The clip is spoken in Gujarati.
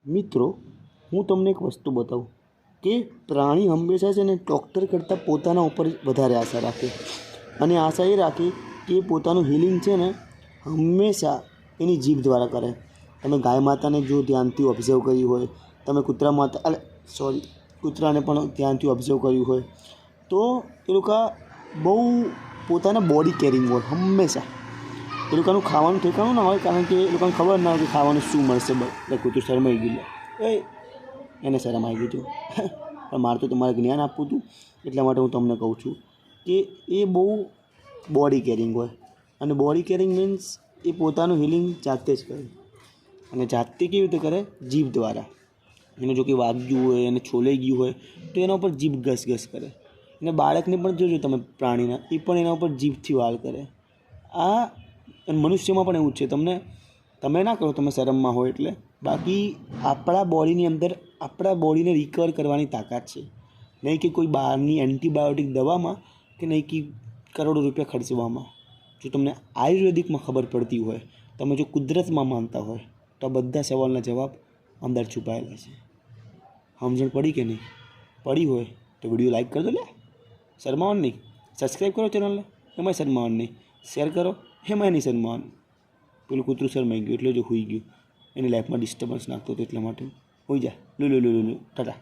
મિત્રો, હું તમને એક વસ્તુ બતાવું કે પ્રાણી હંમેશા છે ને ડૉક્ટર કરતાં પોતાના ઉપર વધારે આશા રાખે, અને આશા એ રાખે કે પોતાનું હિલિંગ છે ને હંમેશા એની જીભ દ્વારા કરે. તમે ગાય માતાને જો ધ્યાનથી ઓબ્ઝર્વ કર્યું હોય, તમે કૂતરાને પણ ધ્યાનથી ઓબ્ઝર્વ કર્યું હોય, તો એ લોકો બહુ પોતાના બોડી કેરિંગ હોય હંમેશા. એ લોકોનું ખાવાનું ઠેકાણું ના હોય, કારણ કે એ લોકોને ખબર ના હોય કે ખાવાનું શું મળશે. કૂતરું શરમાઈ ગયું, એને શરમ આવી ગઈ હતું. પણ મારે તો તમારે જ્ઞાન આપવું હતું, એટલા માટે હું તમને કહું છું કે એ બહુ બોડી કેરિંગ હોય. અને બોડી કેરિંગ મીન્સ એ પોતાનું હિલિંગ જાતે જ કરે. અને જાતે કેવી રીતે કરે? જીભ દ્વારા. એને જો કે વાગ્યું હોય, એને છોલાઈ ગયું હોય, તો એના ઉપર જીભ ઘસઘસ કરે. અને બાળકને પણ જોજો તમે પ્રાણીના, એ પણ એના ઉપર જીભથી વાળ કરે. આ મનુષ્યમાં પણ એવું જ છે. તમે ના કરો, તમે શરમમાં હોય એટલે. બાકી આપણા બોડીની અંદર આપણા બોડીને રિકવર કરવાની તાકાત છે. નહીં કે કોઈ બહારની એન્ટિબાયોટિક દવામાં, કે નહીં કે કરોડો રૂપિયા ખર્ચવામાં. જો તમને આયુર્વેદિકમાં ખબર પડતી હોય, તમે જો કુદરતમાં માનતા હોય, તો આ બધા સવાલના જવાબ અંદર છુપાયેલા છે. સમજણ પડી કે નહીં? પડી હોય તો વિડીયો લાઈક કરી દો લે, શરમાવાનું નહીં. સબસ્ક્રાઈબ કરો ચેનલને, એમાંય શરમાવાનું નહીં. શેર કરો, એમાંય નહીં શરમાવાનું. પેલું કૂતરું શરમાઈ ગયું એટલે જો હોઈ ગયું, એની લાઈફમાં ડિસ્ટર્બન્સ નાખતો હતો, એટલા માટે હોઈ જા. ટાટા.